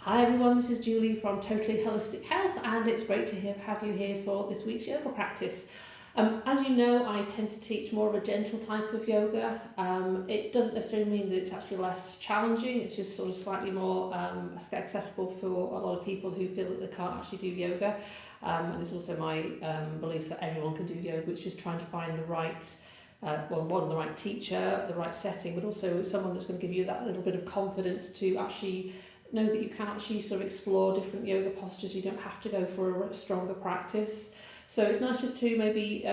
Hi everyone, this is Julie from Totally Holistic Health, and it's great to have you here for this week's yoga practice. As you know, I tend to teach more of a gentle type of yoga. It doesn't necessarily mean that it's actually less challenging, it's just sort of slightly more accessible for a lot of people who feel that they can't actually do yoga. And it's also my belief that everyone can do yoga. It's just trying to find the right the right teacher, the right setting, but also someone that's going to give you that little bit of confidence to actually know that you can actually sort of explore different yoga postures. You don't have to go for a stronger practice. So it's nice just to maybe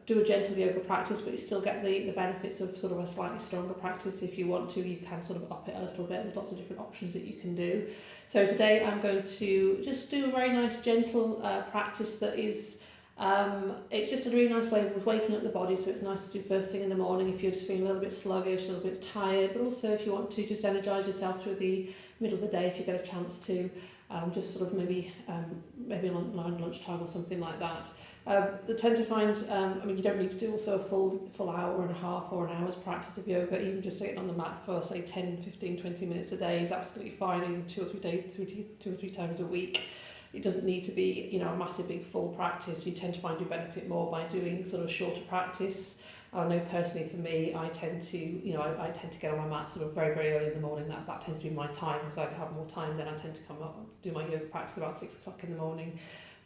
do a gentle yoga practice, but you still get the benefits of sort of a slightly stronger practice. If you want to, you can sort of up it a little bit. There's lots of different options that you can do. So today I'm going to just do a very nice gentle practice that is it's just a really nice way of waking up the body. So it's nice to do first thing in the morning if you're just feeling a little bit sluggish, a little bit tired, but also if you want to just energise yourself through the middle of the day, if you get a chance to just sort of maybe lunchtime or something like that. I tend to find, you don't need to do also a full hour and a half or an hour's practice of yoga. Even just getting on the mat for say 10, 15, 20 minutes a day is absolutely fine, even 2 or 3 times a week. It doesn't need to be, a massive big full practice. You tend to find you benefit more by doing sort of shorter practice. I know personally for me, I tend to get on my mat sort of very, very early in the morning. That tends to be my time, because I have more time. Then I tend to come up and do my yoga practice about 6 o'clock in the morning.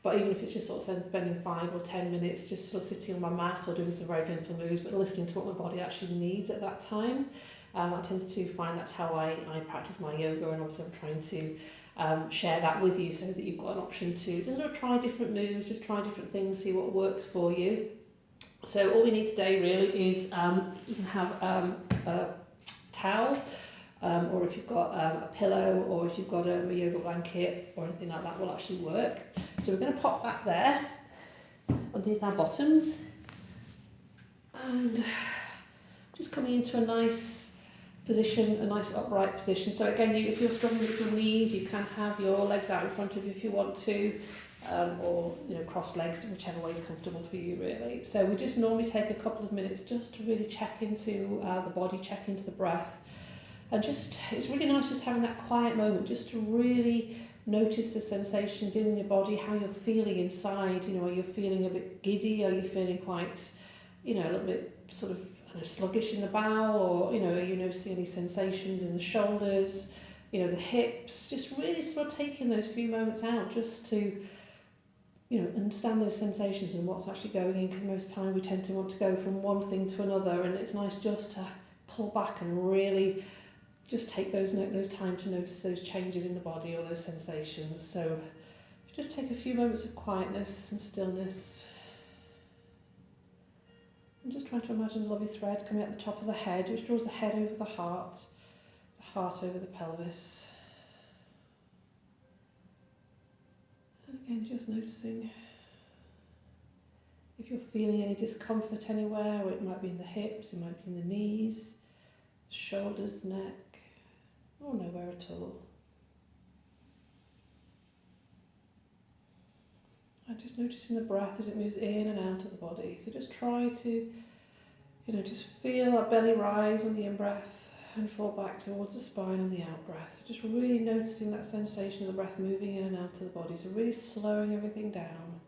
But even if it's just sort of spending 5 or 10 minutes just sort of sitting on my mat or doing some very gentle moves, but listening to what my body actually needs at that time, I tend to find that's how I practice my yoga. And obviously I'm trying to share that with you so that you've got an option to just try different moves, just try different things, see what works for you. So all we need today really is you can have a towel, or if you've got a pillow, or if you've got a yoga blanket or anything like that will actually work. So we're going to pop that there underneath our bottoms, and just coming into a nice position, a nice upright position. So again, if you're struggling with your knees, you can have your legs out in front of you if you want to, or cross legs, whichever way is comfortable for you really. So we just normally take a couple of minutes just to really check into the body, check into the breath, and it's really nice just having that quiet moment just to really notice the sensations in your body, how you're feeling inside. Are you feeling a bit giddy? Are you feeling quite, a little bit sort of sluggish in the bowel, or are you noticing any sensations in the shoulders, the hips? Just really sort of taking those few moments out just to understand those sensations and what's actually going in, because most time we tend to want to go from one thing to another, and it's nice just to pull back and really just take those time to notice those changes in the body or those sensations. So just take a few moments of quietness and stillness. And just try to imagine a lovely thread coming at the top of the head, which draws the head over the heart over the pelvis. And again, just noticing if you're feeling any discomfort anywhere, or it might be in the hips, it might be in the knees, shoulders, neck, or nowhere at all. And just noticing the breath as it moves in and out of the body. So just try to, just feel that belly rise on the in-breath and fall back towards the spine on the out-breath. Just really noticing that sensation of the breath moving in and out of the body. So really slowing everything down.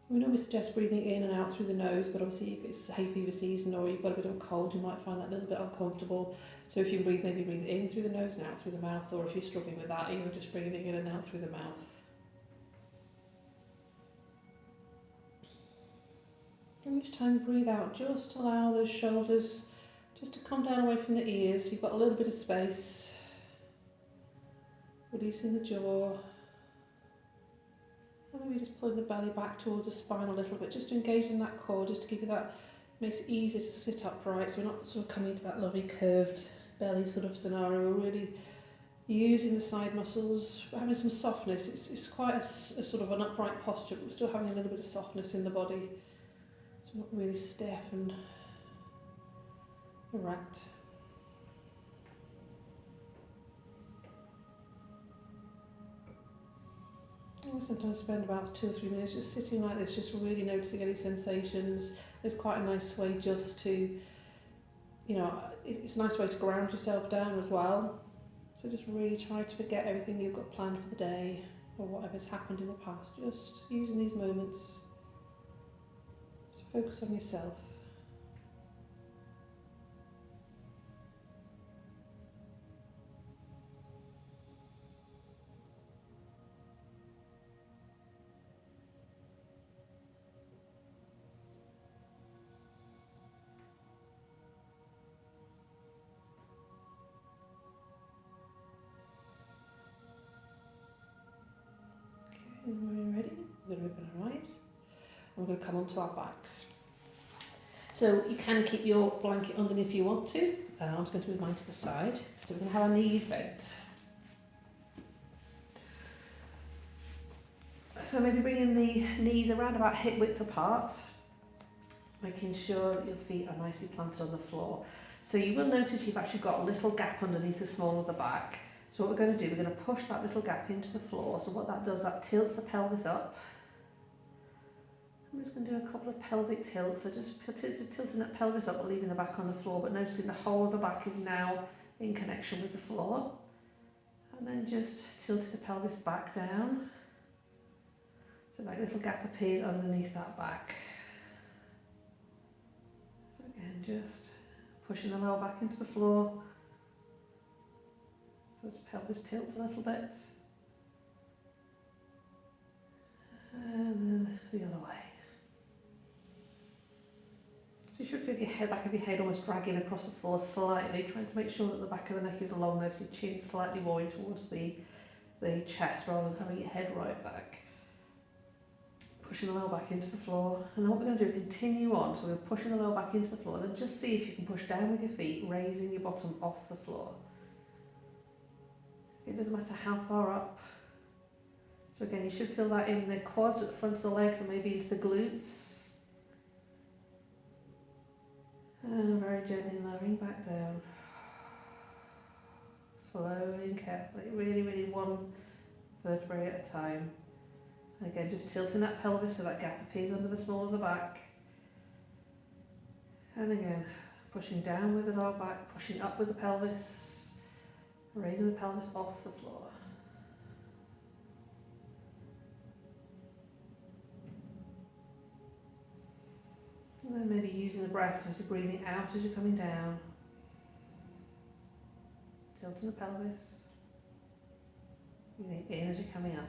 We normally suggest breathing in and out through the nose, but obviously if it's hay fever season or you've got a bit of a cold, you might find that a little bit uncomfortable. So if you maybe breathe in through the nose and out through the mouth, or if you're struggling with that, just breathing in and out through the mouth. And each time you breathe out, just allow those shoulders just to come down away from the ears. You've got a little bit of space. Releasing the jaw. And maybe just pulling the belly back towards the spine a little bit, just to engage in that core, just to give you that, makes it easier to sit upright, so we're not sort of coming into that lovely curved belly sort of scenario. We're really using the side muscles, having some softness. It's quite a sort of an upright posture, but we're still having a little bit of softness in the body. It's not really stiff and erect. I sometimes spend about 2 or 3 minutes just sitting like this, just really noticing any sensations. It's quite a nice way just to, it's a nice way to ground yourself down as well. So just really try to forget everything you've got planned for the day or whatever's happened in the past. Just using these moments to focus on yourself. When we're ready, we're going to open our eyes and we're going to come onto our backs. So you can keep your blanket underneath if you want to. I'm just going to move mine to the side. So we're going to have our knees bent. So maybe bringing the knees around about hip width apart, making sure that your feet are nicely planted on the floor. So you will notice you've actually got a little gap underneath the small of the back. So what we're going to do, we're going to push that little gap into the floor. So what that does, that tilts the pelvis up. I'm just going to do a couple of pelvic tilts. So just tilting that pelvis up, but leaving the back on the floor, but noticing the whole of the back is now in connection with the floor. And then just tilting the pelvis back down. So that little gap appears underneath that back. So again, just pushing the lower back into the floor. So the pelvis tilts a little bit. And then the other way. So you should feel your head, back of your head almost dragging across the floor slightly, trying to make sure that the back of the neck is along there, so your chin slightly more in towards the chest rather than having your head right back. Pushing the lower back into the floor. And then what we're going to do, continue on. So we're pushing the lower back into the floor. Then just see if you can push down with your feet, raising your bottom off the floor. It doesn't matter how far up. So again, you should feel that in the quads at the front of the legs and maybe into the glutes. And very gently lowering back down. Slowly and carefully, really, really one vertebrae at a time. And again, just tilting that pelvis so that gap appears under the small of the back. And again, pushing down with the lower back, pushing up with the pelvis, raising the pelvis off the floor. And then maybe using the breath, so you're breathing out as you're coming down. Tilting the pelvis. Breathing in as you're coming up.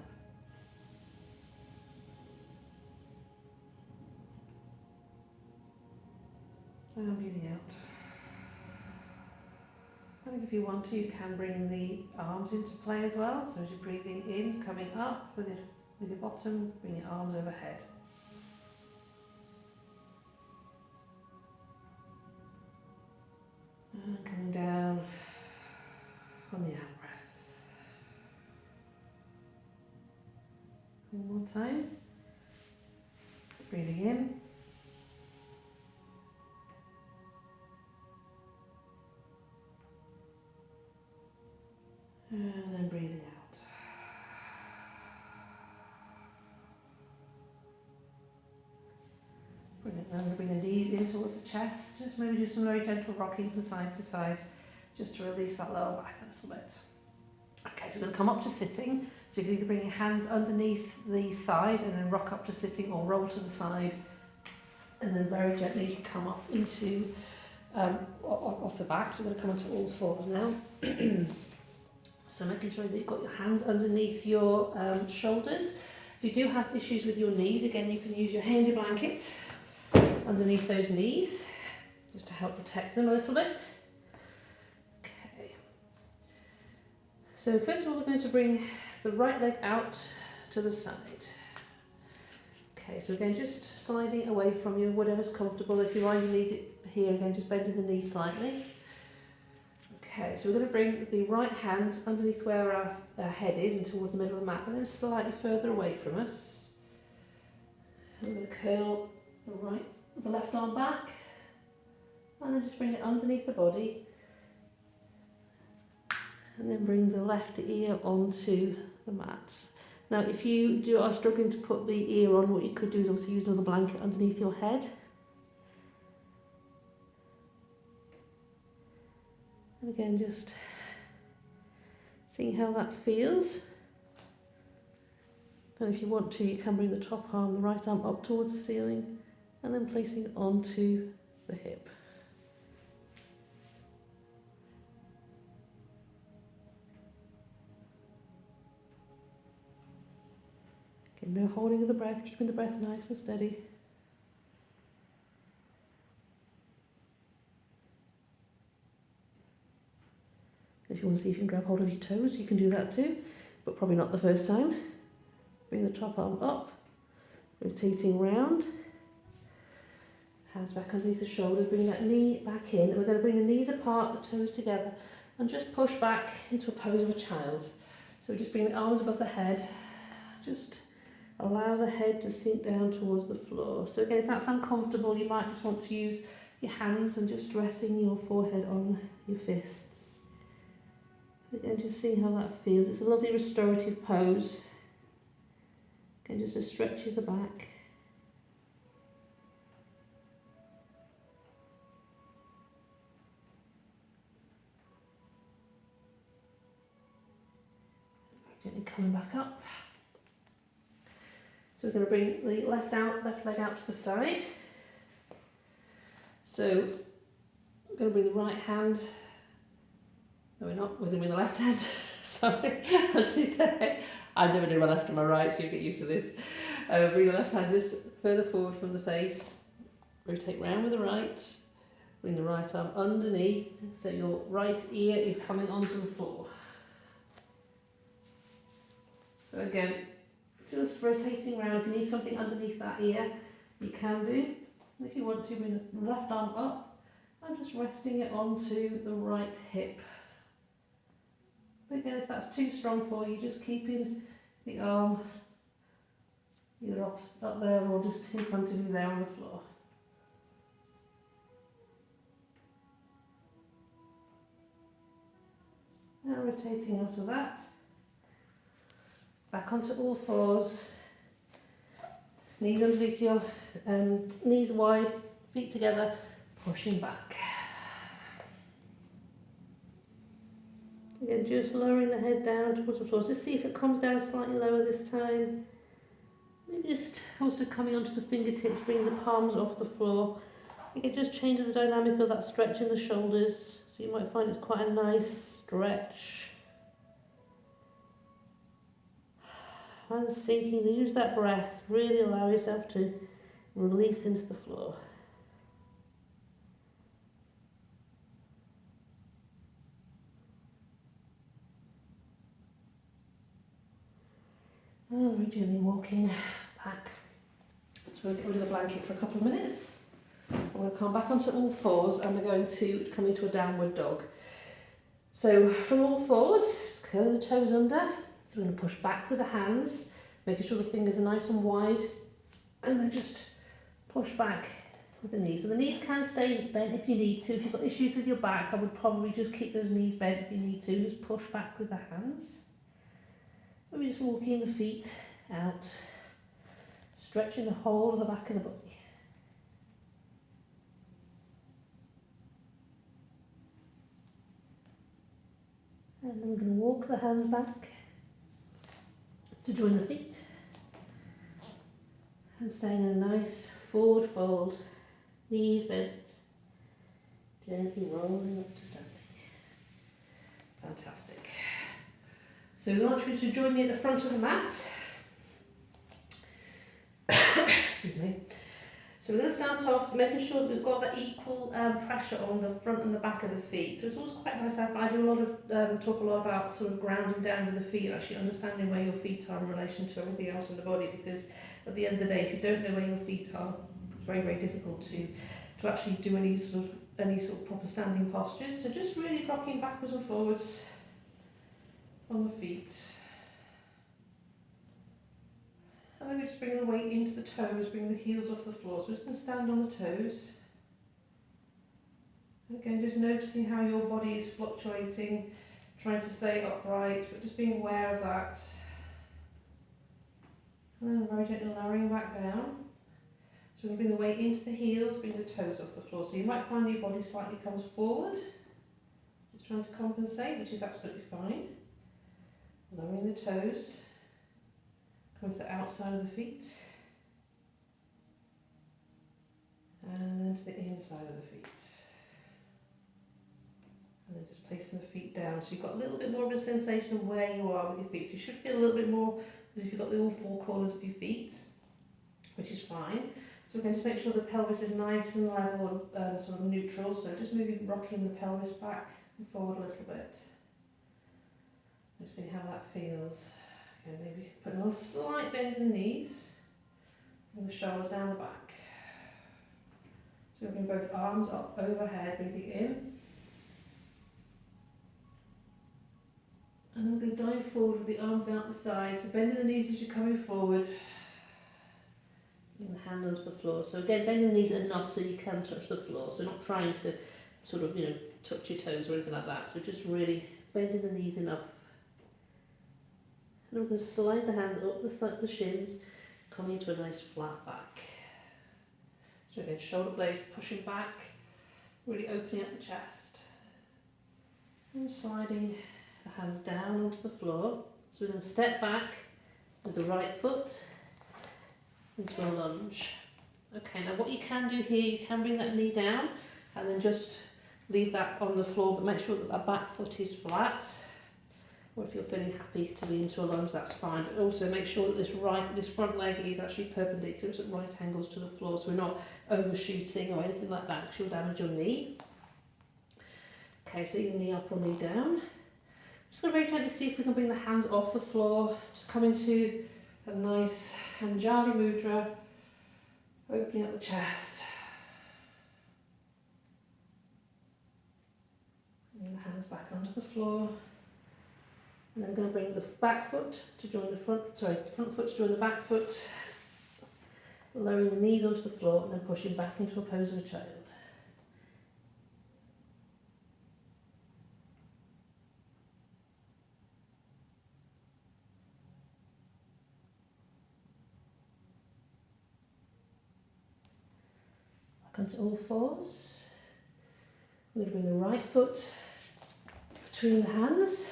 And breathing out. I think if you want to, you can bring the arms into play as well. So as you're breathing in, coming up with your bottom, bring your arms overhead. And coming down on the out breath. One more time. Breathing in. And then breathing out. Brilliant. Bring the knees in towards the chest. Just maybe do some very gentle rocking from side to side, just to release that lower back a little bit. Okay, so we're going to come up to sitting. So you can either bring your hands underneath the thighs and then rock up to sitting, or roll to the side, and then very gently come up into off the back. So we're going to come onto all fours now. So making sure that you've got your hands underneath your shoulders. If you do have issues with your knees, again, you can use your handy blanket underneath those knees, just to help protect them a little bit. Okay. So first of all, we're going to bring the right leg out to the side. Okay, so again, just sliding away from you, whatever's comfortable. If you are, you need it here, again, just bending the knee slightly. Okay, so we're going to bring the right hand underneath where our head is and towards the middle of the mat, and then slightly further away from us. And we're going to curl the left arm back, and then just bring it underneath the body, and then bring the left ear onto the mat. Now, if you are struggling to put the ear on, what you could do is also use another blanket underneath your head. And again, just Seeing how that feels. And if you want to, you can bring the top arm, the right arm up towards the ceiling, and then placing it onto the hip. Okay, no holding of the breath, just keeping the breath nice and steady. If you want to see if you can grab hold of your toes, you can do that too, but probably not the first time. Bring the top arm up, rotating round. Hands back underneath the shoulders, bring that knee back in. And we're going to bring the knees apart, the toes together, and just push back into a pose of a child. So just bring the arms above the head, just allow the head to sink down towards the floor. So again, if that's uncomfortable, you might just want to use your hands and just resting your forehead on your fists. Again, just see how that feels. It's a lovely restorative pose. Again, just to stretches the back. Gently coming back up. So we're going to bring the left leg out to the side. So we're going to bring the right hand. No, we're not. We're going to bring the left hand. Sorry, I never do my left and my right, so you get used to this. Bring the left hand just further forward from the face. Rotate round with the right. Bring the right arm underneath, so your right ear is coming onto the floor. So again, just rotating around. If you need something underneath that ear, you can do. And if you want to, bring the left arm up and just resting it onto the right hip. But again, if that's too strong for you, just keeping the arm either up there or just in front of you there on the floor. Now rotating out of that. Back onto all fours. Knees underneath your knees wide, feet together, pushing back. Again, just lowering the head down towards the floor. Just see if it comes down slightly lower this time. Maybe just also coming onto the fingertips, bringing the palms off the floor. It just changes the dynamic of that stretch in the shoulders. So you might find it's quite a nice stretch. And sinking, use that breath. Really allow yourself to release into the floor. And we're gently walking back. So we'll get rid of the blanket for a couple of minutes. We're going to come back onto all fours and we're going to come into a downward dog. So from all fours, just curl the toes under. So we're going to push back with the hands, making sure the fingers are nice and wide. And then just push back with the knees. So the knees can stay bent if you need to. If you've got issues with your back, I would probably just keep those knees bent if you need to. Just push back with the hands. Maybe just walking the feet out, stretching the whole of the back of the body. And then we're going to walk the hands back to join the feet. And staying in a nice forward fold, knees bent, gently rolling up to standing. Fantastic. So we want you to join me at the front of the mat. Excuse me. So we're going to start off making sure that we've got that equal pressure on the front and the back of the feet. So it's always quite nice. I do a lot of talk a lot about sort of grounding down with the feet, actually understanding where your feet are in relation to everything else in the body, because at the end of the day, if you don't know where your feet are, it's very, very difficult to actually do any sort of proper standing postures. So just really rocking backwards and forwards on the feet. And maybe just bring the weight into the toes, bring the heels off the floor. So we're just going to stand on the toes. And again, just noticing how your body is fluctuating, trying to stay upright, but just being aware of that. And then very gently lowering back down. So we're going to bring the weight into the heels, bring the toes off the floor. So you might find that your body slightly comes forward, just trying to compensate, which is absolutely fine. Lowering the toes, coming to the outside of the feet, and then to the inside of the feet. And then just placing the feet down. So you've got a little bit more of a sensation of where you are with your feet. So you should feel a little bit more as if you've got the all four corners of your feet, which is fine. So we're going to make sure the pelvis is nice and level and sort of neutral. So just moving, rocking the pelvis back and forward a little bit. Just see how that feels. Okay, maybe putting on a slight bend in the knees and the shoulders down the back. So we're bring both arms up overhead, breathing in. And then we're going to dive forward with the arms out the side. So bending the knees as you're coming forward. And the hand onto the floor. So again, bending the knees enough so you can touch the floor. So not trying to sort of, touch your toes or anything like that. So just really bending the knees enough. And we're going to slide the hands up the shins, coming into a nice flat back. So again, shoulder blades pushing back, really opening up the chest. And sliding the hands down onto the floor. So we're going to step back with the right foot into a lunge. Okay, now what you can do here, you can bring that knee down and then just leave that on the floor, but make sure that that back foot is flat. Or if you're feeling happy to be into a lunge, that's fine. But also make sure that this front leg is actually perpendicular, it's at right angles to the floor, so we're not overshooting or anything like that, because you'll damage your knee. Okay, so your knee up or knee down. Just going to very gently see if we can bring the hands off the floor. Just come into a nice Anjali Mudra, opening up the chest. Bring the hands back onto the floor. And then we're going to bring the back foot to join the front foot to join the back foot. Lowering the knees onto the floor and then pushing back into a pose of a child. Back onto all fours. We're going to bring the right foot between the hands.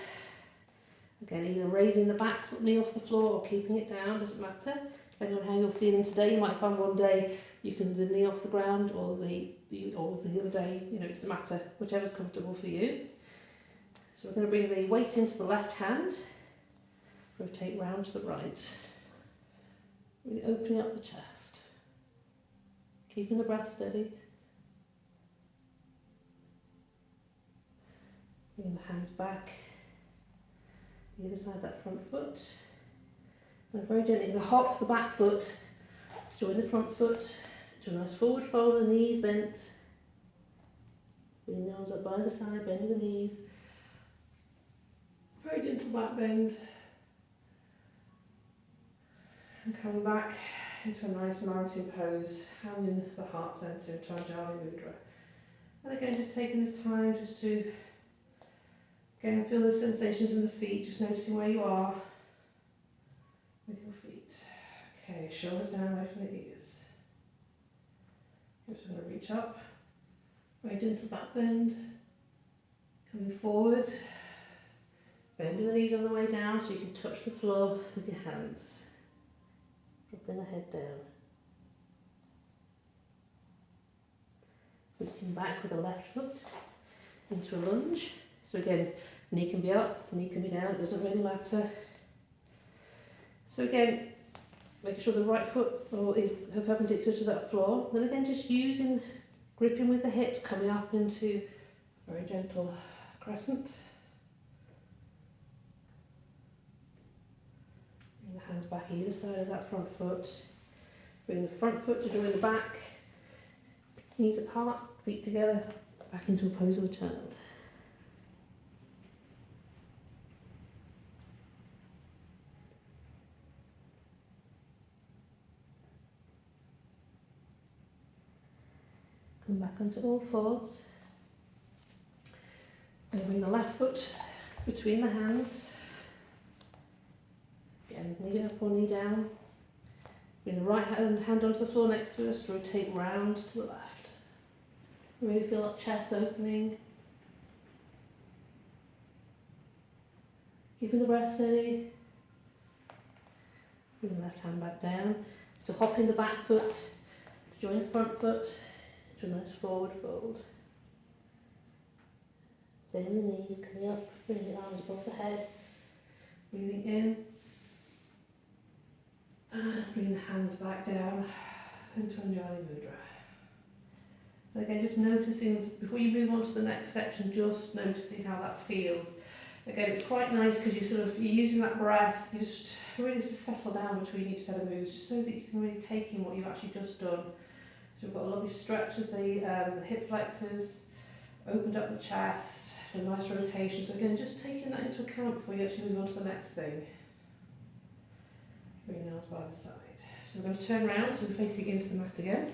Again, either raising the back foot knee off the floor or keeping it down, doesn't matter. Depending on how you're feeling today, you might find one day you can the knee off the ground, or the other day, it doesn't matter, whichever's comfortable for you. So we're going to bring the weight into the left hand, rotate round to the right, really opening up the chest, keeping the breath steady. Bringing the hands back. The other side of that front foot. And very gently hop the back foot to join the front foot. Do a nice forward fold, the knees bent. Bring the arms up by the side, bending the knees. Very gentle back bend. And coming back into a nice mountain pose, hands in the heart centre into Anjali Mudra. And again, just taking this time just to again, feel the sensations in the feet, just noticing where you are with your feet. Okay, shoulders down away from the ears. Just going to reach up, very gentle back bend, coming forward, bending the knees on the way down so you can touch the floor with your hands. Dropping the head down. Looking back with the left foot into a lunge. So again, knee can be up, knee can be down, it doesn't really matter. So again, making sure the right foot is perpendicular to that floor. Then again, just gripping with the hips, coming up into a very gentle crescent. Bring the hands back either side of that front foot. Bring the front foot to join the back. Knees apart, feet together, back into a pose of a child. Come back onto all fours. Then bring the left foot between the hands. Again, knee up or knee down. Bring the right hand onto the floor next to us. Rotate round to the left. Really feel that chest opening. Keeping the breath steady. Bring the left hand back down. So hopping the back foot, join the front foot to a nice forward fold. Bend the knees, coming up, bring the arms above the head. Breathing in. And bring the hands back down into Anjali Mudra. And again, just noticing, before you move on to the next section, just noticing how that feels. Again, it's quite nice because you're using that breath, you just really just settle down between each set of moves, just so that you can really take in what you've actually just done. So we've got a lovely stretch of the hip flexors, opened up the chest, a nice rotation. So again, just taking that into account before you actually move on to the next thing. Bring the arms by the side. So we're going to turn around, so we're facing into the mat again.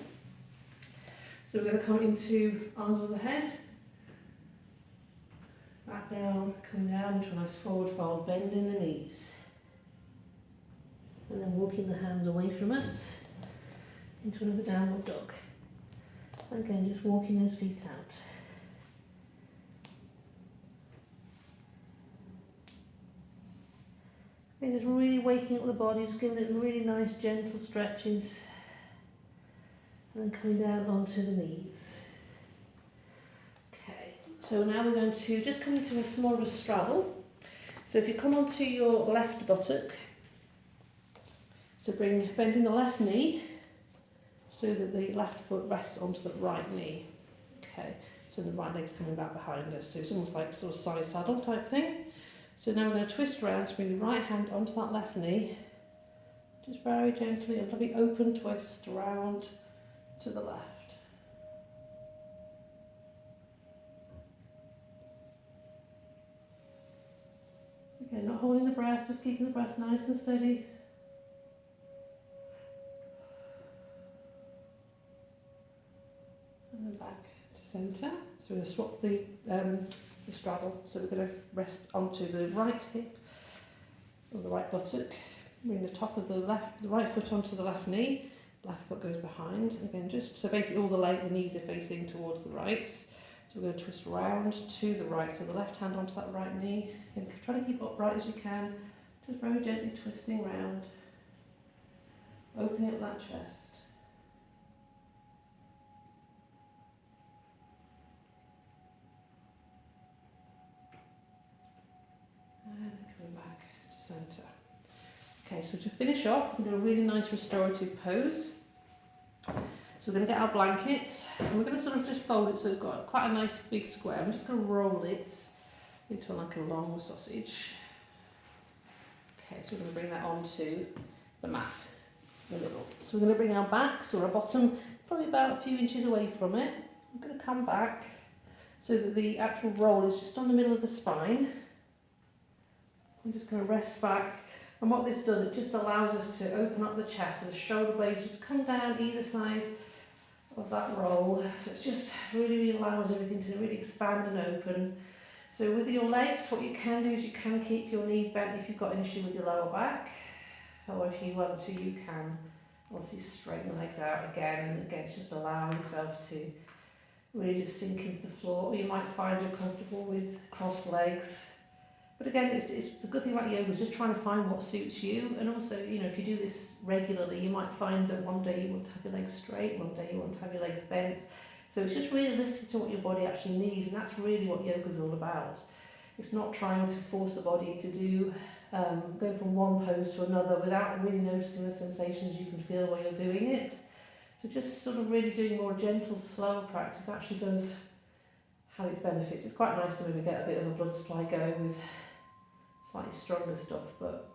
So we're going to come into arms over the head. Back down, coming down into a nice forward fold, bending the knees. And then walking the hands away from us into another downward dog. And again, just walking those feet out. And just really waking up the body, just giving it really nice gentle stretches. And then coming down onto the knees. Okay, so now we're going to just come into a small of a straddle. So if you come onto your left buttock, so bending the left knee so that the left foot rests onto the right knee. Okay, so the right leg's coming back behind us. So it's almost like sort of side saddle type thing. So now we're going to twist around, so bring the right hand onto that left knee. Just very gently, a lovely open twist around to the left. Again, not holding the breath, just keeping the breath nice and steady. And then back to centre. So we're going to swap the straddle. So we're going to rest onto the right hip or the right buttock. Bring the top of the right foot onto the left knee. Left foot goes behind. Again, just so basically all the knees are facing towards the right. So we're going to twist round to the right. So the left hand onto that right knee. And try to keep upright as you can. Just very gently twisting round. Opening up that chest. And coming back to centre. Okay, so to finish off, we're going to do a really nice restorative pose. So we're going to get our blanket and we're going to sort of just fold it so it's got quite a nice big square. I'm just going to roll it into like a long sausage. Okay, so we're going to bring that onto the mat in the middle. So we're going to bring our backs or our bottom probably about a few inches away from it. I'm going to come back so that the actual roll is just on the middle of the spine. I'm just going to rest back. And what this does, it just allows us to open up the chest, so the shoulder blades just come down either side of that roll. So it just really allows everything to really expand and open. So with your legs, what you can do is you can keep your knees bent if you've got an issue with your lower back. Or if you want to, you can obviously straighten the legs out again. And again, it's just allowing yourself to really just sink into the floor. Or you might find you're comfortable with crossed legs. But again, it's the good thing about yoga is just trying to find what suits you. And also, you know, if you do this regularly, you might find that one day you want to have your legs straight, one day you want to have your legs bent. So it's just really listening to what your body actually needs, and that's really what yoga is all about. It's not trying to force the body to do, go from one pose to another without really noticing the sensations you can feel while you're doing it. So just sort of really doing more gentle, slow practice actually does have its benefits. It's quite nice to maybe get a bit of a blood supply going with slightly stronger stuff, but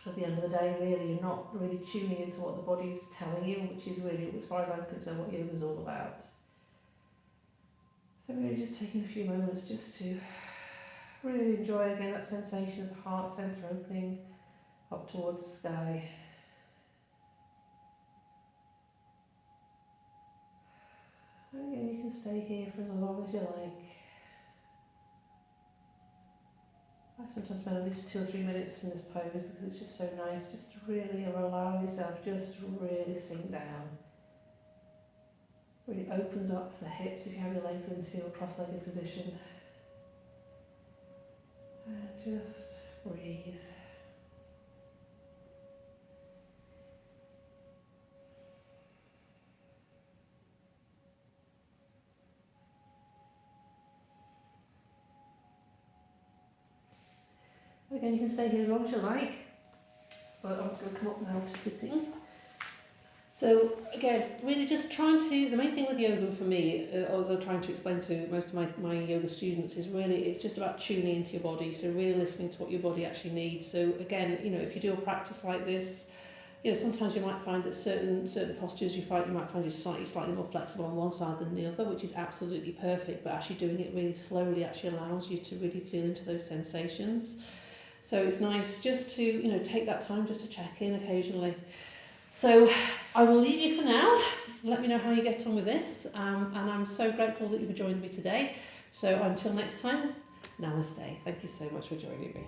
at the end of the day, really, you're not really tuning into what the body's telling you, which is really, as far as I'm concerned, what yoga is all about. So really just taking a few moments just to really enjoy again that sensation of the heart centre opening up towards the sky. And again, you can stay here for as long as you like. I sometimes spend at least 2 or 3 minutes in this pose because it's just so nice just to really allow yourself just to really sink down. Really opens up the hips if you have your legs into a cross-legged position. And just Breathe. Again, you can stay here as long as you like, but I'm just going to come up now to sitting. So again, really just trying to, the main thing with yoga for me, as I'm trying to explain to most of my yoga students, is really, it's just about tuning into your body, so really listening to what your body actually needs. So again, you know, if you do a practice like this, you know, sometimes you might find that certain postures you might find you're slightly more flexible on one side than the other, which is absolutely perfect, but actually doing it really slowly actually allows you to really feel into those sensations. So it's nice just to, you know, take that time just to check in occasionally. So I will leave you for now. Let me know how you get on with this. And I'm so grateful that you've joined me today. So until next time, namaste. Thank you so much for joining me.